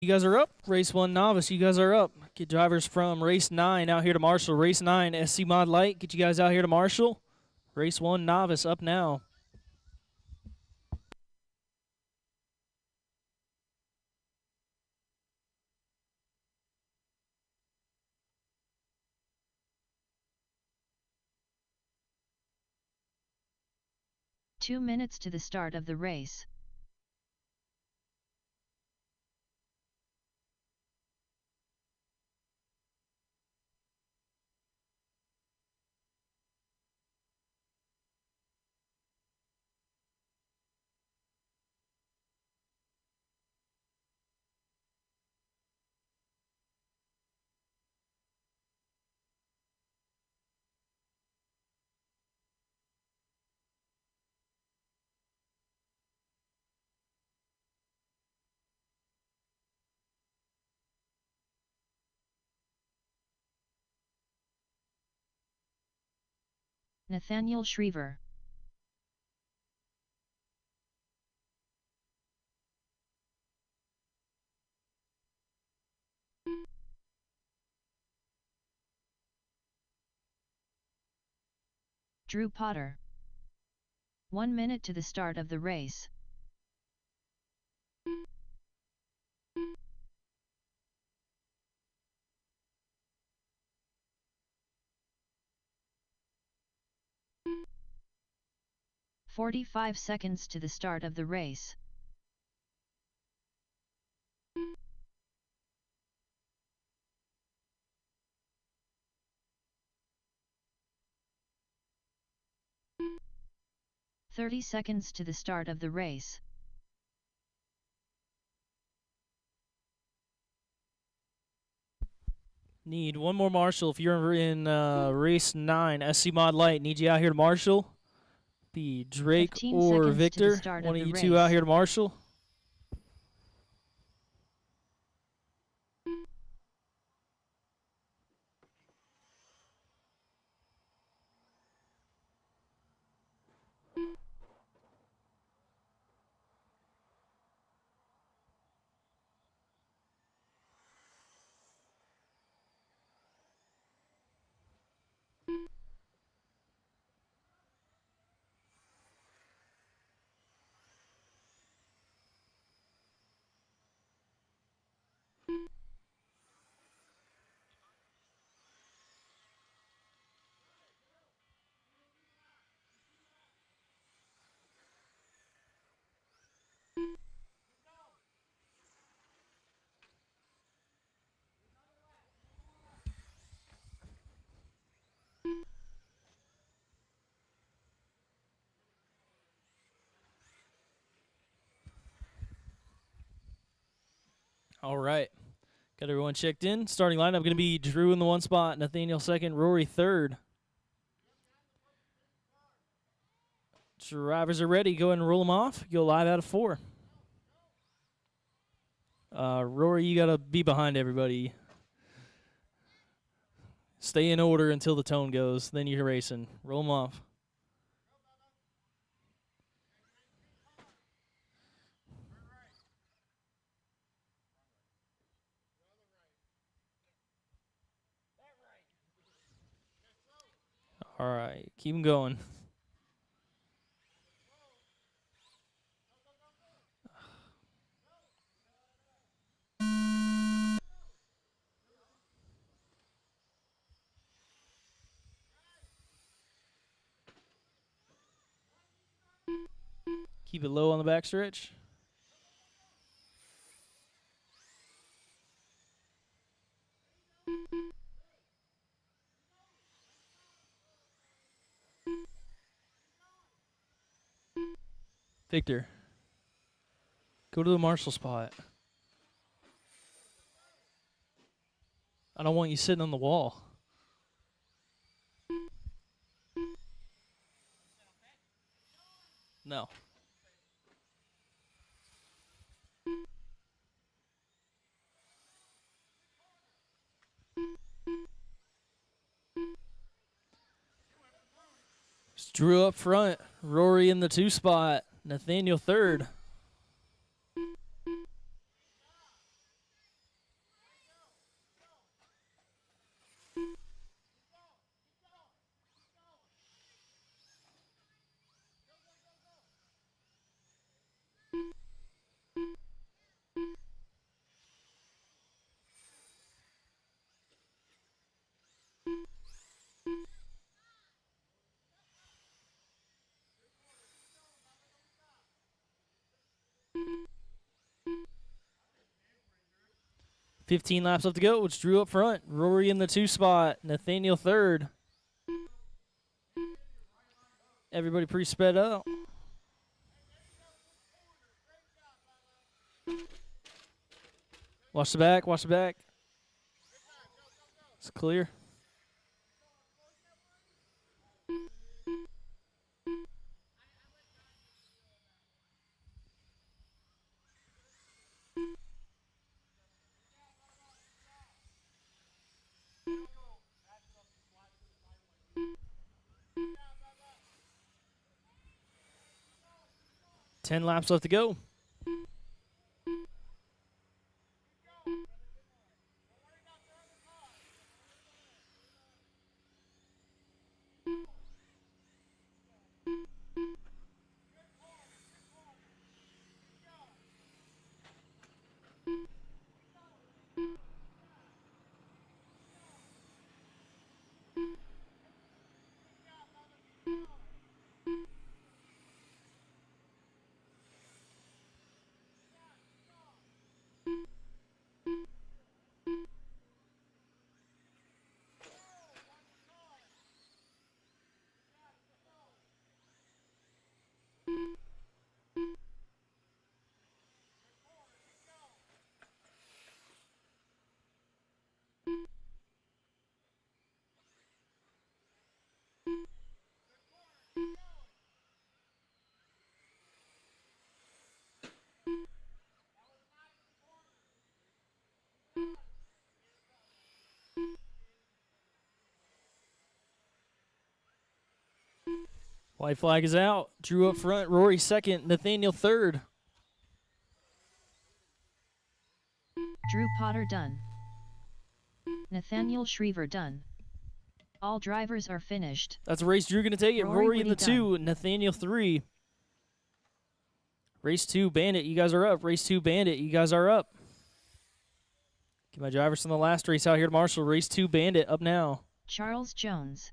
You guys are up. Race 1 novice, you guys are up. Get drivers from race 9 out here to Marshall. Race 9 SC Mod Light, get you guys out here to Marshall. Race 1 novice up now. Two minutes to the start of the race. Nathaniel Shriver. Drew Potter. 1 minute to the start of the race. "45 seconds to the start of the race. "30 seconds to the start of the race. Need one more Marshall. If you're in race 9 SC Mod Light, need you out here to Marshall. Be Drake 15 or seconds Victor. to the start One of of the you two out race. here to Marshall. All right. Got everyone checked in. Starting lineup going to be Drew in the 1 spot, Nathaniel 2nd, Rory 3rd. Drivers are ready. Go ahead and roll them off. Go live out of 4. Rory, you got to be behind everybody. Stay in order until the tone goes. Then you're racing. Roll them off. All right. Keep them going. Keep it low on the backstretch. Victor, go to the Marshall spot. I don't want you sitting on the wall. No. It's Drew up front. Rory in the 2 spot. Nathaniel 3rd. 15 laps left to go. It's Drew up front. Rory in the 2 spot. Nathaniel third. Everybody pretty sped up. Watch the back. Watch the back. It's clear. Ten laps left to go. White flag is out. Drew up front. Rory second. Nathaniel third. Drew Potter done. Nathaniel Shriver done. All drivers are finished. That's a race Drew going to take it. Rory in the 2. Nathaniel 3. Race 2, Bandit. You guys are up. Race 2, Bandit. You guys are up. Get my drivers from the last race out here to Marshall. Race 2, Bandit. Up now. Charles Jones.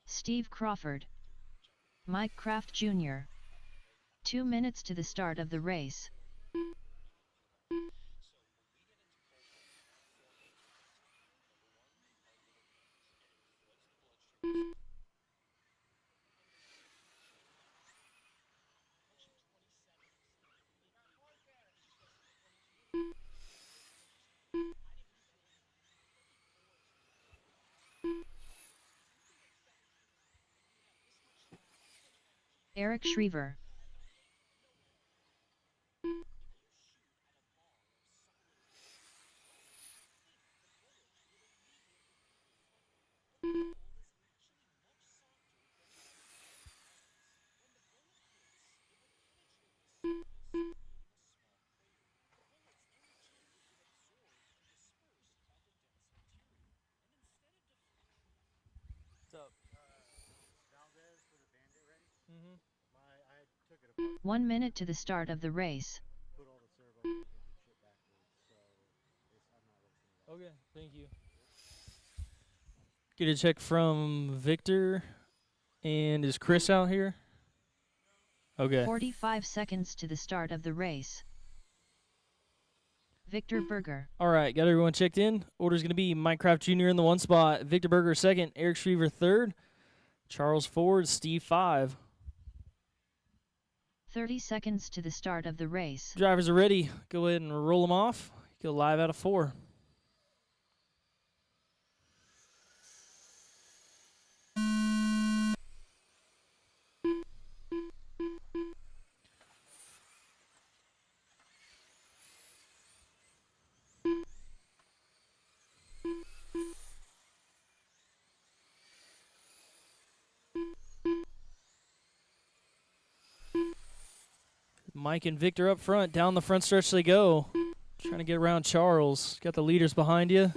Steve Crawford. Mike Kraft Jr. 2 minutes to the start of the race. Eric Shriver. What's up? 1 minute to the start of the race. Okay, thank you. Get a check from Victor. And is Chris out here? Okay. 45 seconds to the start of the race. Victor Berger. All right, got everyone checked in. Order's going to be Mike Kraft Jr. in the 1 spot, Victor Berger second, Eric Shriver third, Charles Ford, Steve 5. 30 seconds to the start of the race. Drivers are ready. Go ahead and roll them off. Go live out of 4. Mike and Victor up front. Down the front stretch they go. Trying to get around Charles. Got the leaders behind you.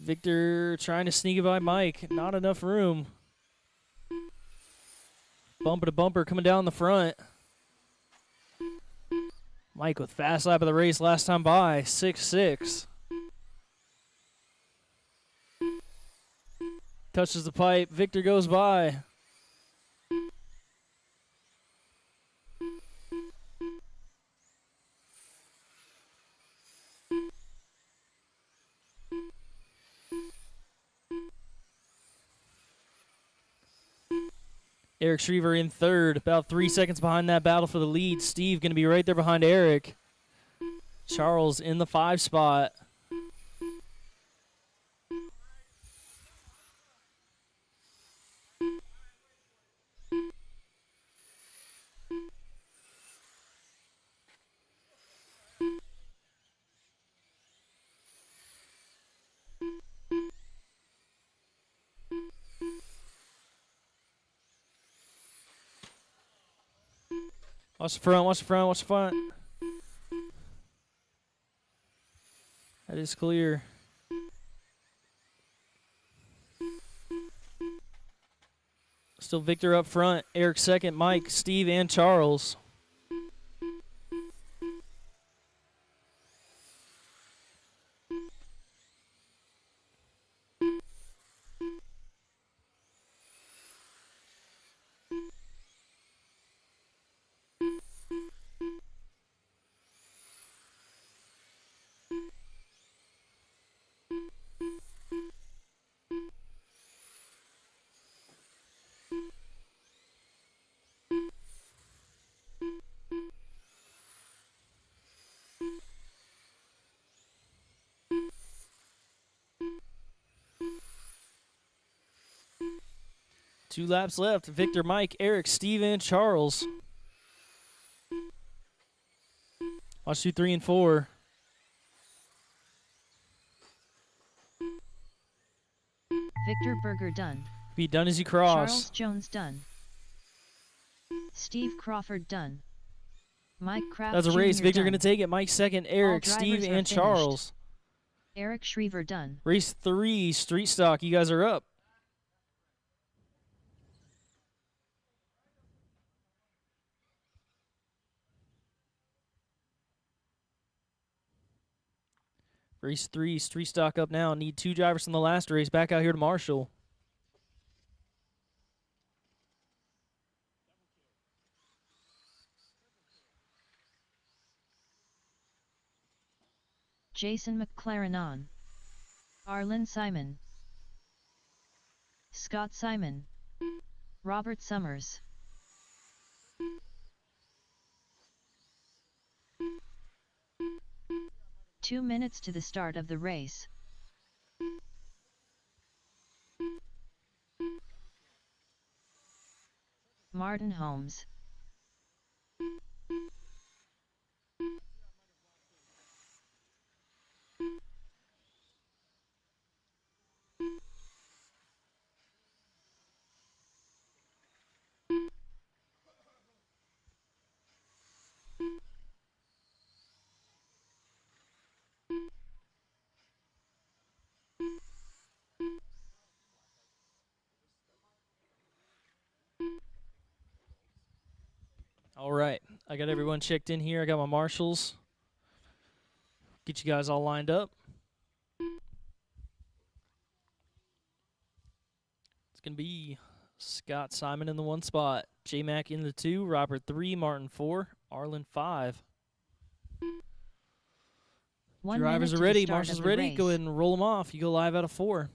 Victor trying to sneak it by Mike. Not enough room. Bumper to bumper coming down the front. Mike with fast lap of the race last time by. 6-6. Touches the pipe. Victor goes by. Eric Schriever in third, about 3 seconds behind that battle for the lead. Steve going to be right there behind Eric. Charles in the 5 spot. Watch the front, watch the front, watch the front. That is clear. Still Victor up front. Eric second, Mike, Steve, and Charles. Two laps left. Victor, Mike, Eric, Steve, and Charles. Watch 2, 3, and 4. Victor Berger done. Be done as you cross. Charles Jones done. Steve Crawford done. Mike Kraft That's a race. Jr. Victor done. going to take it. Mike second, Eric, All Steve, drivers are and finished. Charles. Eric Schriever done. Race 3, Street Stock. You guys are up. Race 3, Street Stock up now. Need 2 drivers from the last race. Back out here to Marshall. Jason McLaren on. Arlen Simon. Scott Simon. Robert Summers. Two minutes to the start of the race. Martin Holmes. All right. I got everyone checked in here. I got my marshals. Get you guys all lined up. It's going to be Scott Simon in the 1 spot, J-Mac in the 2, Robert 3, Martin 4, Arlen 5. 1 Drivers minute are to the ready. start Marshall's of the ready. Go race. ahead and roll them off. You go live out of 4.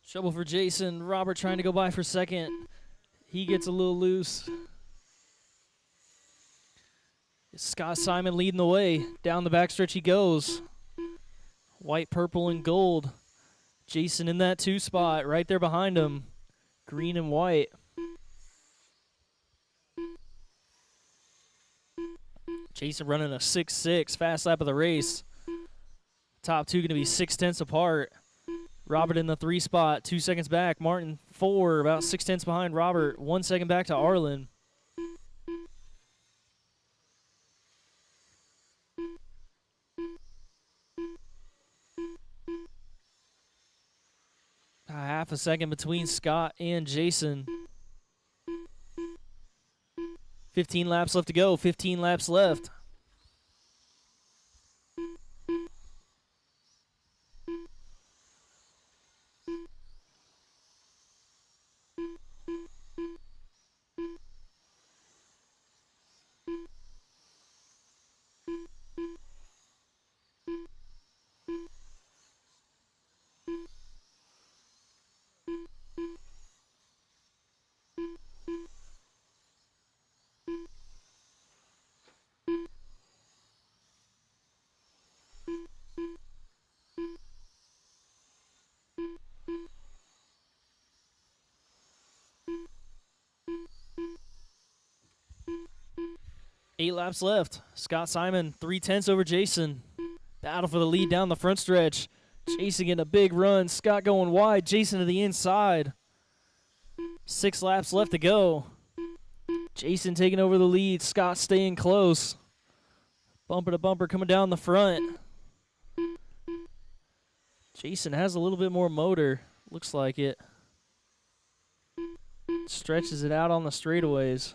Trouble for Jason. Robert trying to go by for second. He gets a little loose. Scott Simon leading the way. Down the backstretch he goes. White, purple, and gold. Jason in that 2 spot. Right there behind him. Green and white. Jason running a 6.6, fast lap of the race. Top two going to be 0.6 apart. Robert in the 3 spot, 2 seconds back. Martin 4, about 0.6 behind Robert. 1 second back to Arlen. A half a second between Scott and Jason. 15 laps left to go. 15 laps left. Eight laps left. Scott Simon, 0.3 over Jason. Battle for the lead down the front stretch. Jason getting a big run. Scott going wide. Jason to the inside. 6 laps left to go. Jason taking over the lead. Scott staying close. Bumper to bumper coming down the front. Jason has a little bit more motor. Looks like it. Stretches it out on the straightaways.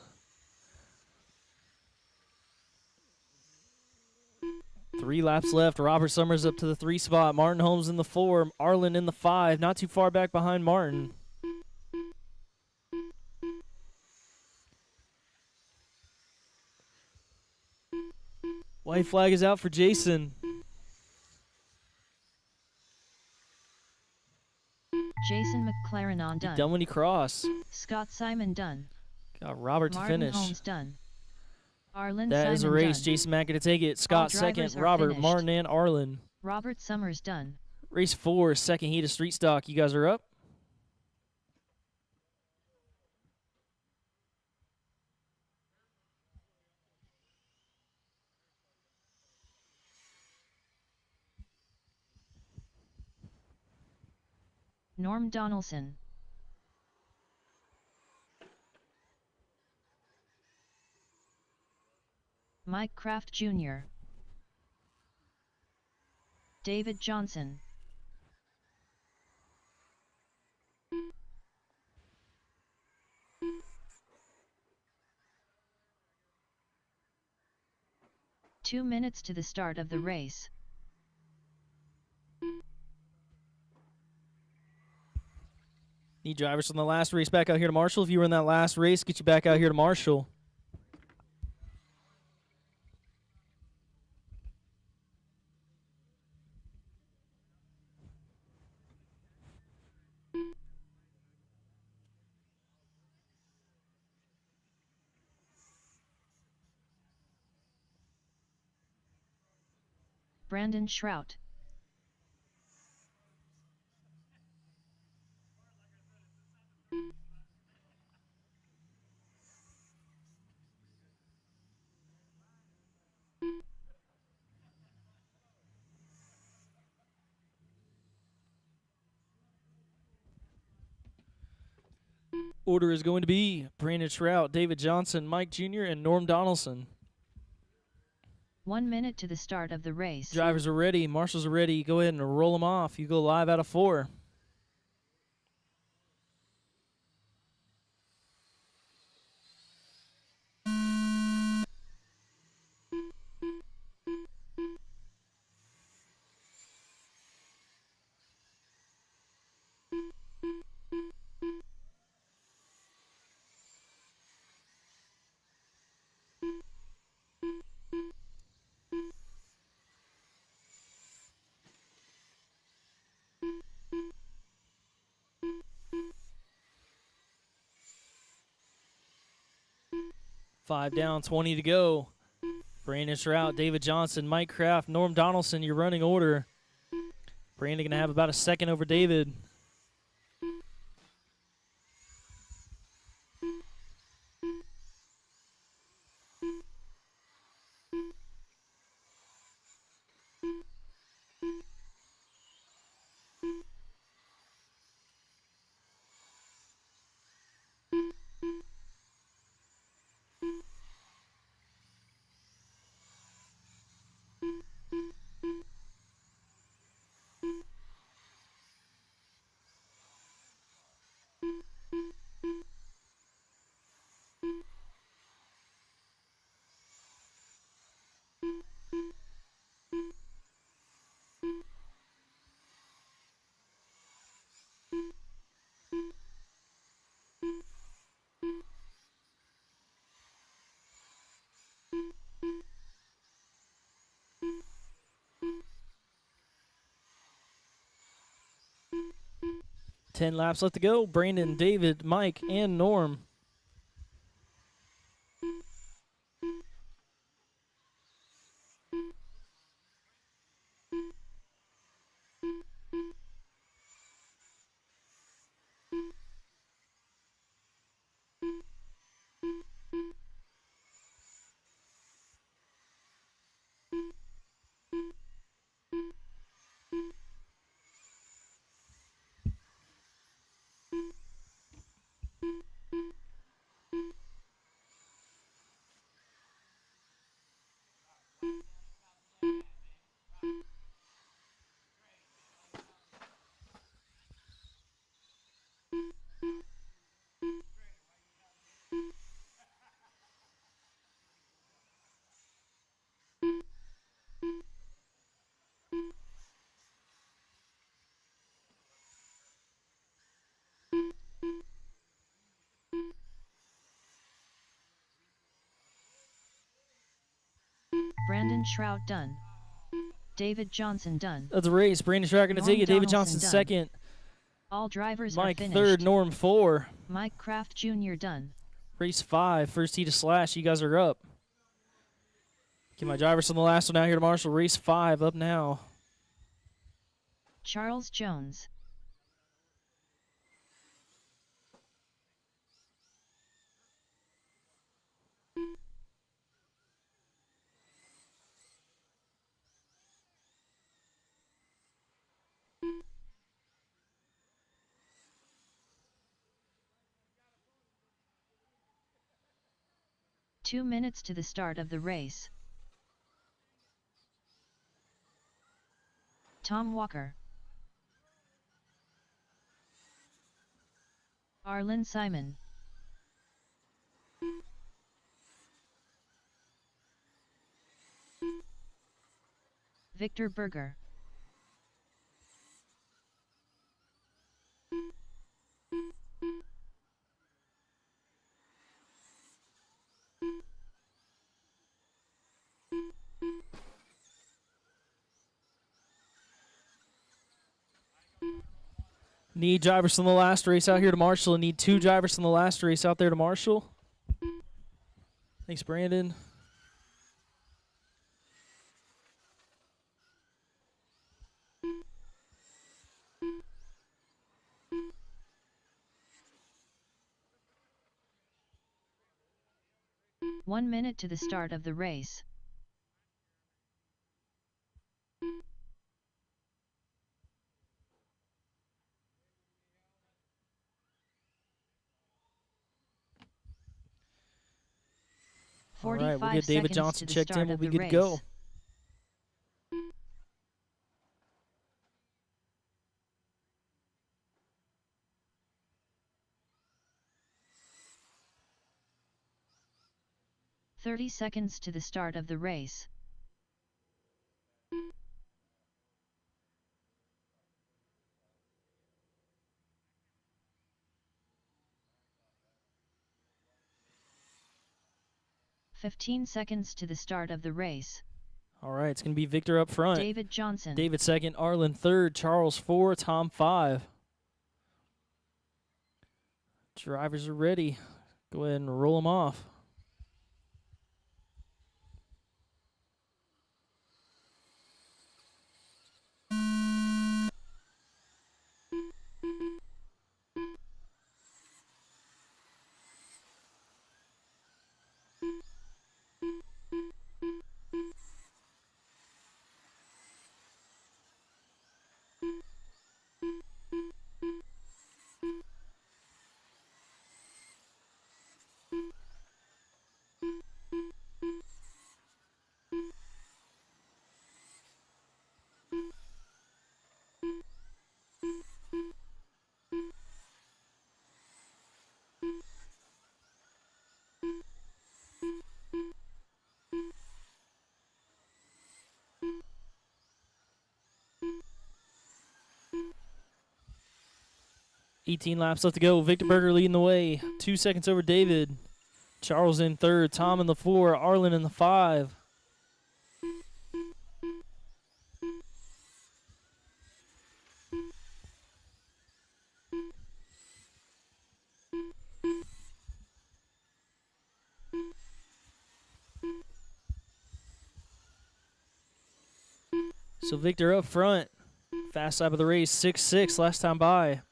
3 laps left. Robert Summers up to the 3 spot. Martin Holmes in the 4. Arlen in the 5. Not too far back behind Martin. White flag is out for Jason. Jason McLaren on He done. done when he crossed. Scott Simon done. Got Robert to Martin finish. Holmes done. Arlen That Simon is a race. done. Jason Mack going to take it. Scott second. drivers are Robert, finished. Martin, and Arlen. Robert Summers done. Race 4, second heat of street stock. You guys are up. Norm Donaldson. Mike Kraft Jr. David Johnson. Two minutes to the start of the race. Need drivers from the last race back out here to Marshall. If you were in that last race, get you back out here to Marshall. Brandon Shrout. Order is going to be Brandon Shrout, David Johnson, Mike Jr., and Norm Donaldson. 1 minute to the start of the race. Drivers are ready. Marshals are ready. Go ahead and roll them off. You go live out of 4. Five down, 20 to go. Brandon Shrout, David Johnson, Mike Kraft, Norm Donaldson, your running order. Brandon going to have about a second over David. 10 laps left to go. Brandon, David, Mike, and Norm. Brandon Shroud done. David Johnson done. That's a race. Brandon Shroud going to take it. David Johnson Donaldson second. All drivers Mike are finished. third. Norm 4. Mike Kraft Jr. done. Race 5. First heat of Slash. You guys are up. Get my drivers from the last one out here to Marshall. Race 5 up now. Charles Jones. Two minutes to the start of the race. Tom Walker. Arlen Simon. Victor Berger. Need drivers from the last race out here to Marshall. Need 2 drivers from the last race out there to Marshall. Thanks, Brandon. One minute to the start of the race. All right, we'll 45 get David seconds Johnson to the checked in. start We'll of be the good to go. race. "30 seconds to the start of the race. "15 seconds to the start of the race. All right, it's going to be Victor up front. David Johnson. David second, Arlen third, Charles 4, Tom 5. Drivers are ready. Go ahead and roll them off. $18 laps left to go. Victor Berger leading the way. 2 seconds over David. Charles in third. Tom in the 4. Arlen in the 5. So Victor up front. Fast lap of the race, 6-6 last time by.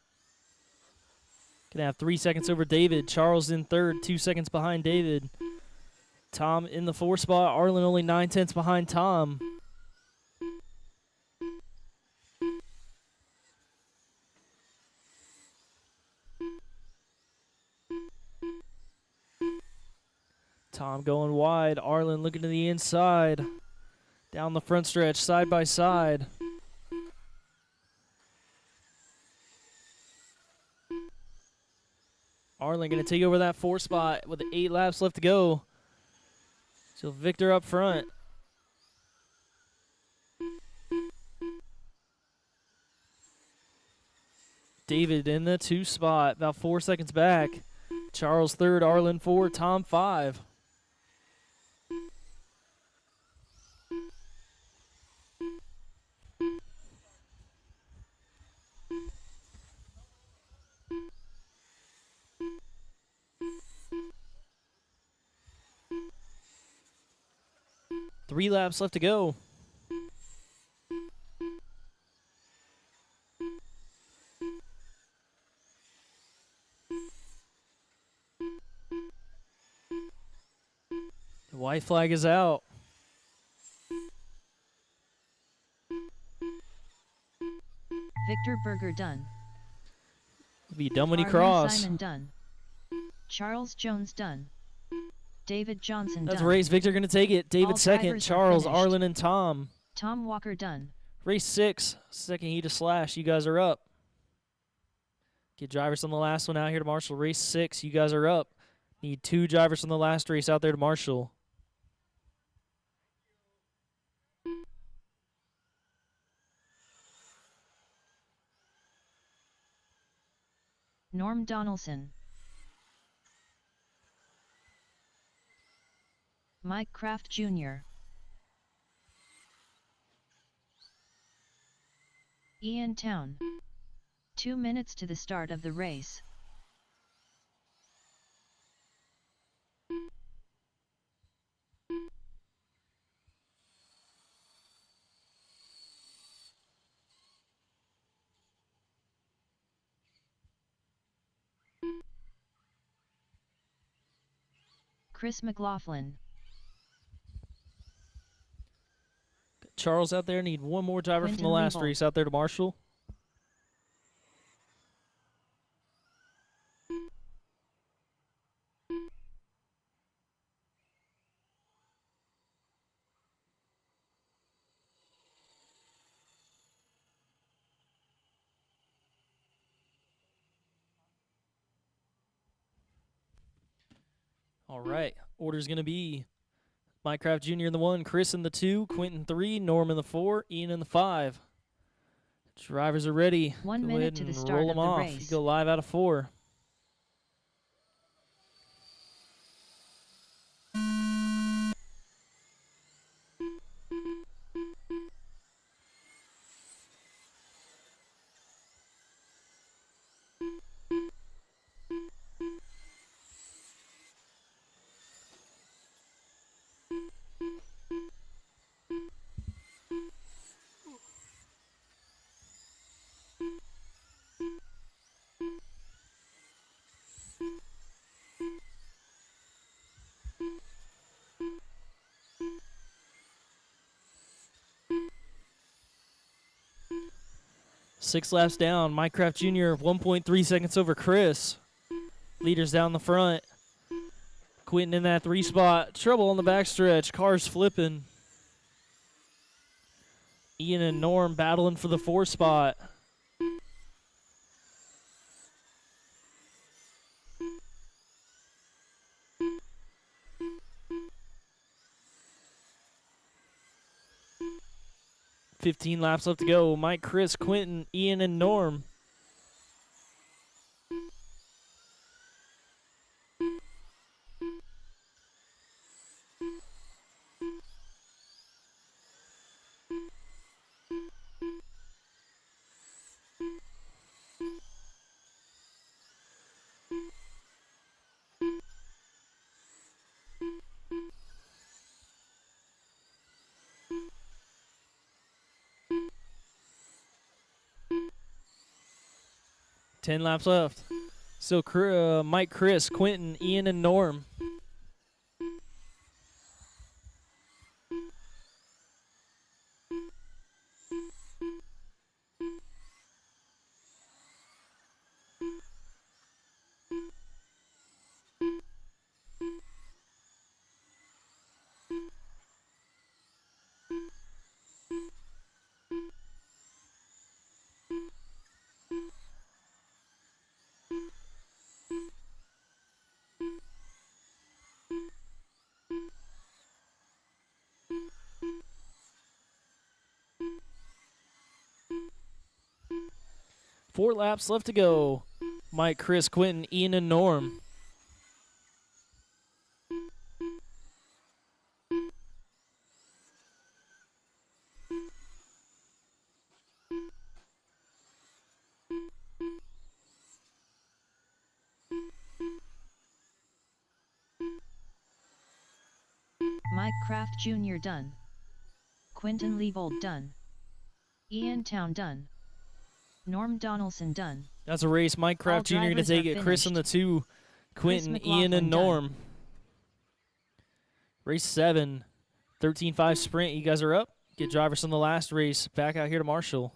Gonna have 3 seconds over David. Charles in third, 2 seconds behind David. Tom in the 4 spot. Arlen only 9/10 behind Tom. Tom going wide. Arlen looking to the inside. Down the front stretch, side by side. Arlen going to take over that 4 spot with 8 laps left to go. So Victor up front. David in the 2 spot, about 4 seconds back. Charles third, Arlen 4, Tom 5. Three laps left to go. The white flag is out. Victor Berger done. He'll be done when he Arlen cross. Simon done. Charles Jones done. David Johnson That's done. race. Victor going to take it. David All second. drivers are Charles, finished. Arlen, and Tom. Tom Walker done. Race 6. Second heat of Slash. You guys are up. Get drivers on the last one out here to Marshall. Race 6. You guys are up. Need 2 drivers from the last race out there to Marshall. Norm Donaldson. Mike Kraft Jr. Ian Town. 2 minutes to the start of the race. Chris McLaughlin. Charles out there. Need 1 more driver from the Quentin last Revolt. race out there to Marshall. All right. Order's going to be Mike Kraft Jr. in the 1, Chris in the 2, Quentin 3, Norm in the 4, Ian in the 5. Drivers are ready. 1 Go minute ahead to the and start roll of them the off. race. You go live out of 4. Six laps down. Mike Kraft Jr. 1.3 seconds over Chris. Leaders down the front. Quentin in that 3 spot. Trouble on the backstretch. Cars flipping. Ian and Norm battling for the 4 spot. $15 laps left to go. Mike, Chris, Quentin, Ian, and Norm. 10 laps left. So Mike, Chris, Quentin, Ian, and Norm. Four laps left to go. Mike, Chris, Quentin, Ian, and Norm. Mike Kraft Jr. done. Quentin Liebold done. Ian Town done. Norm Donaldson done. That's a race. Mike Kraft Jr. going to take it. Chris in the 2. Quentin, Ian, and Norm. Done. Race 7. 13-5 sprint. You guys are up. Get drivers from the last race back out here to Marshall.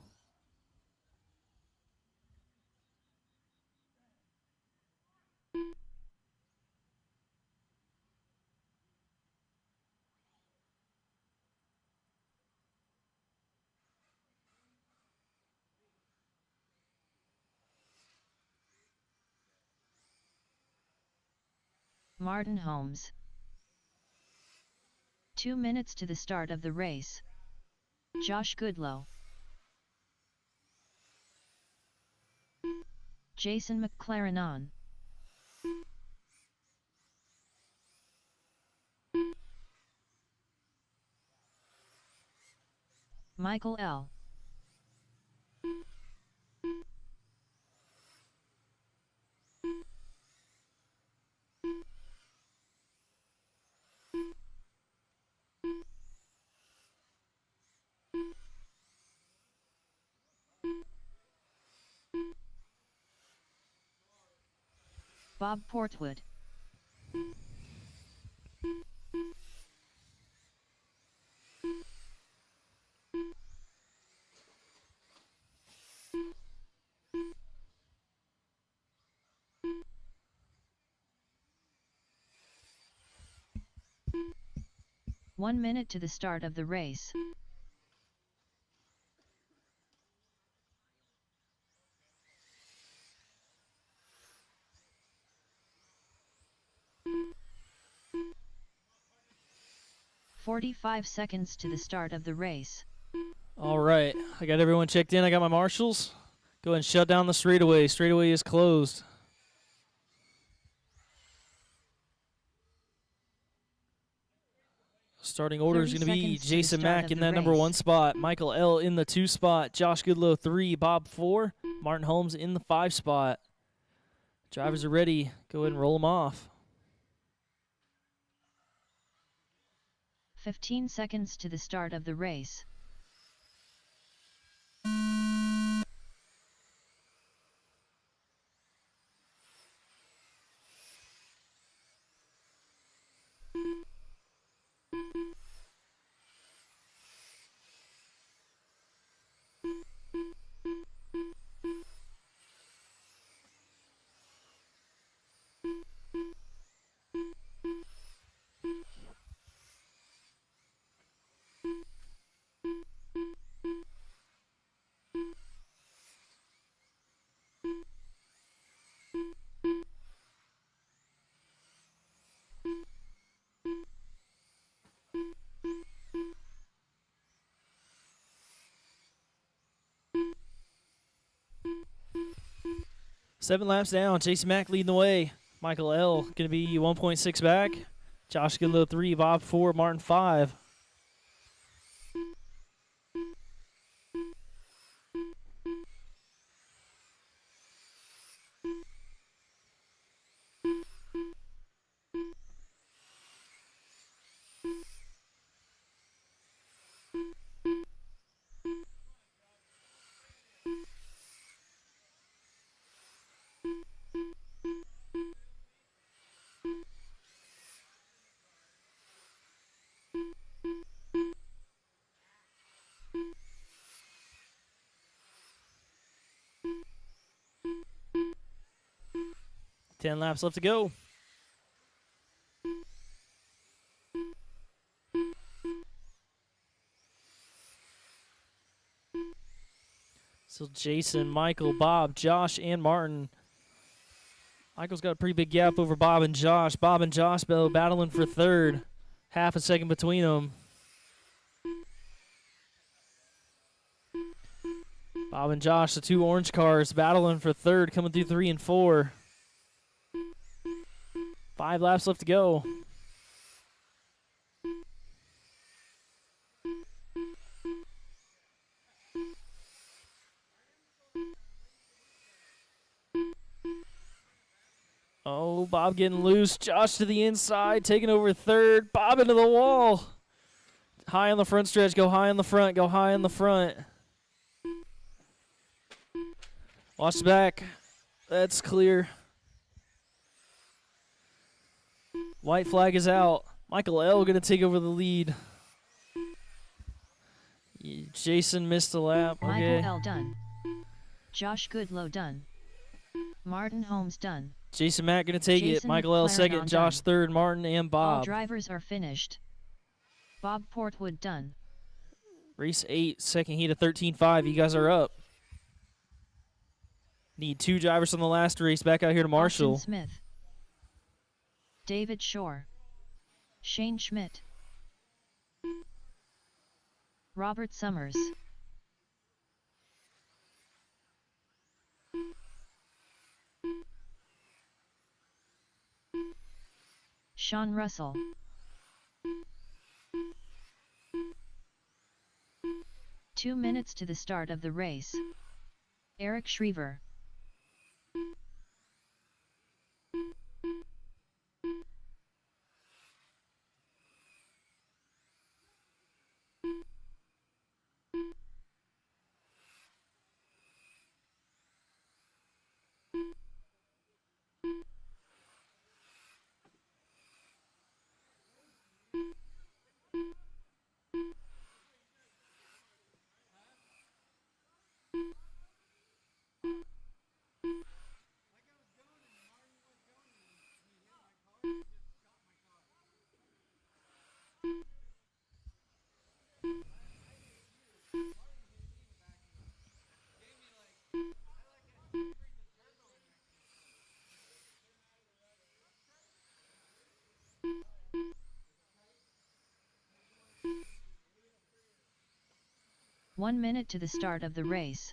Martin Holmes. 2 minutes to the start of the race. Josh Goodlow. Jason McLaren on. Michael L. Bob Portwood. One minute to the start of the race. "45 seconds to the start of the race." All right. I got everyone checked in. I got my marshals. Go ahead and shut down the straightaway. Straightaway is closed. Starting order is going to be Jason Mack in that number 1 spot. Michael L. in the 2 spot. Josh Goodlow 3. Bob 4. Martin Holmes in the 5 spot. Drivers are ready. Go ahead and roll them off. 15 seconds to the start of the race. Seven laps down. Jason Mack leading the way. Michael L. going to be 1.6 back. Josh Goodlow 3. Bob 4. Martin 5. 10 laps left to go. So Jason, Michael, Bob, Josh, and Martin. Michael's got a pretty big gap over Bob and Josh. Bob and Josh battling for third. Half a second between them. Bob and Josh, the two orange cars, battling for third, coming through 3 and 4. 5 laps left to go. Oh, Bob getting loose. Josh to the inside, taking over third. Bob into the wall. High on the front stretch. Go high on the front. Go high on the front. Watch the back. That's clear. White flag is out. Michael L. going to take over the lead. Jason missed a lap. Okay. Michael L. done. Josh Goodlow done. Martin Holmes done. Jason Mack going to take Jason it. Michael L. second. McLaren Josh done. third. Martin and Bob. All drivers are finished. Bob Portwood done. Race 8, second heat of 13.5. You guys are up. Need 2 drivers from the last race back out here to Marshall. Austin Smith. David Shore. Shane Schmidt. Robert Summers. Sean Russell. Two minutes to the start of the race. Eric Schriever. One minute to the start of the race.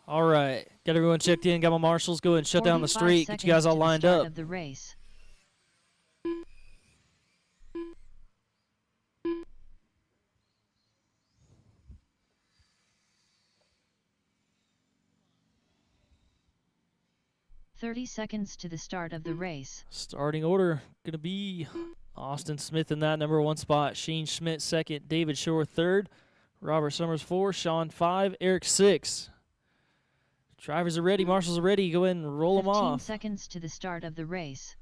All right. Got everyone checked in. Got my marshals. Go ahead and shut down the 45 street. Get you guys all seconds to the lined start up. of the race. "30 seconds to the start of the race. Starting order going to be Austin Smith in that number 1 spot. Shane Schmidt second. David Shore third. Robert Summers 4. Sean 5. Eric 6. Drivers are ready. Marshals are ready. Go ahead and roll them 15 off. seconds to the start of the race.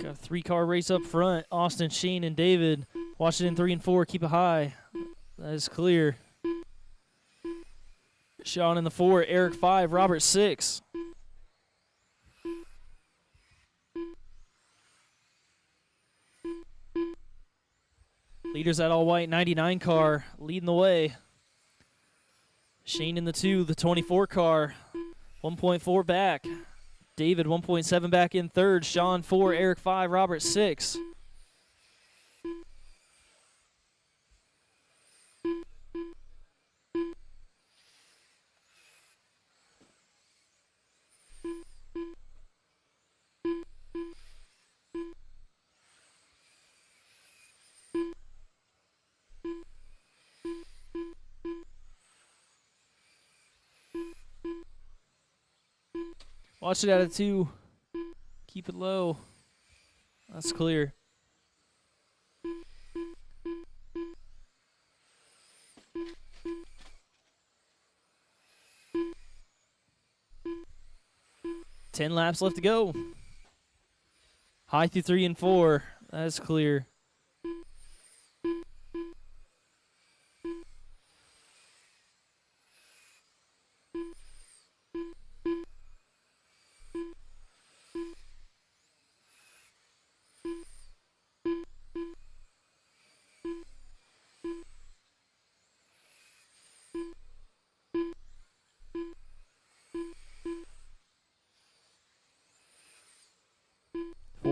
Got a 3-car race up front. Austin, Shane, and David. Washington 3 and 4. Keep it high. That is clear. Sean in the 4. Eric 5. Robert 6. Leaders that all white 99 car leading the way. Shane in the 2. The 24 car. 1.4 back. David 1.7 back in third. Sean 4, Eric 5, Robert 6. Watch it out of 2. Keep it low. That's clear. Ten laps left to go. High through 3 and 4. That is clear.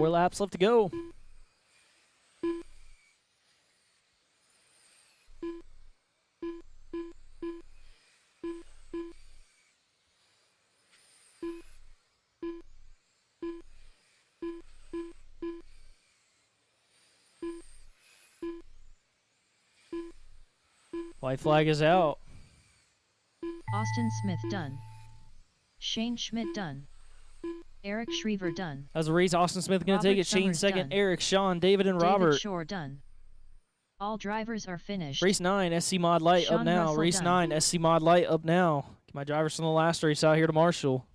Four laps left to go. White flag is out. Austin Smith done. Shane Schmidt done. Eric Schriever done. As a race, Austin Smith going to take Robert it. Shane Summers second. done. Eric, Sean, David, and David Robert. Shore done. All drivers are finished. Race 9, SC Mod Light up Sean now. Russell Race done. 9, SC Mod Light up now. Get my drivers from the last race out here to Marshall.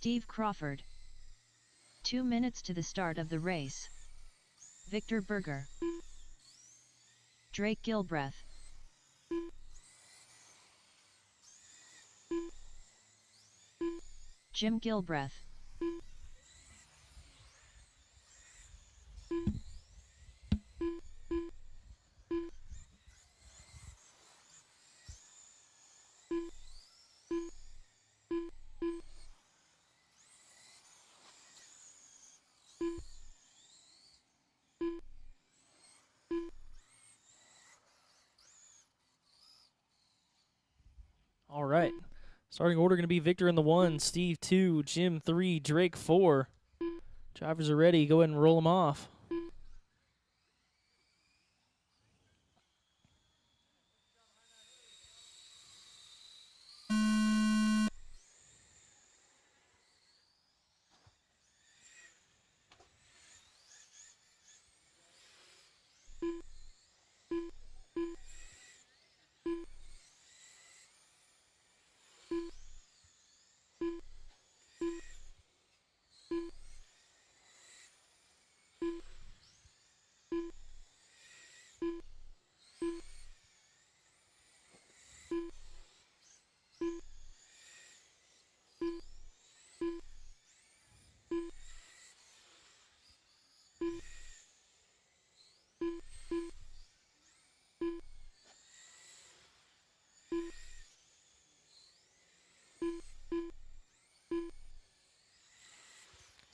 Steve Crawford. 2 minutes to the start of the race. Victor Berger. Drake Gilbreth. Jim Gilbreth. All right. Starting order going to be Victor in the 1, Steve 2, Jim 3, Drake 4. Drivers are ready. Go ahead and roll them off.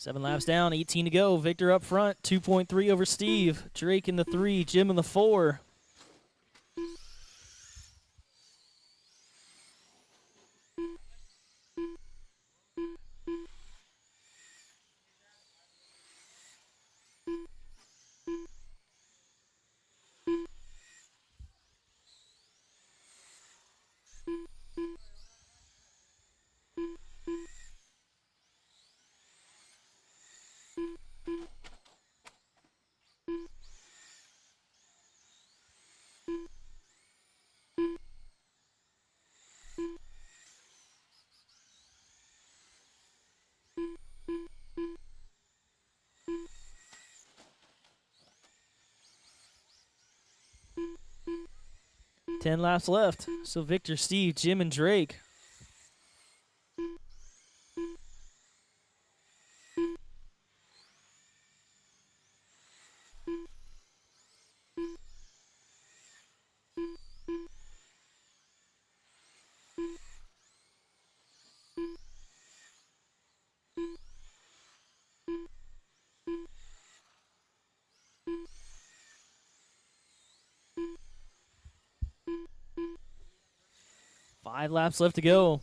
Seven laps down, 18 to go. Victor up front, 2.3 over Steve. Drake in the 3, Jim in the 4. Ten laps left. So Victor, Steve, Jim, and Drake. 5 laps left to go.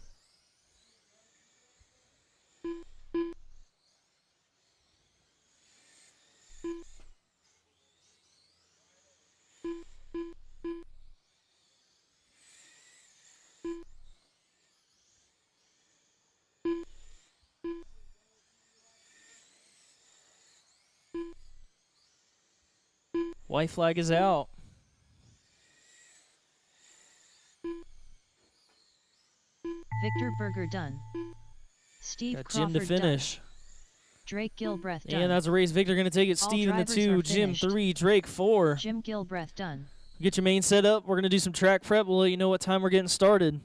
White flag is out. Victor Berger done. Steve Got Jim Crawford to finish. done. Drake Gilbreth done. And that's a race. Victor going to take it. All Steve in the drivers 2, are Jim finished. 3, Drake 4. Jim Gilbreth done. Get your main set up. We're going to do some track prep. We'll let you know what time we're getting started.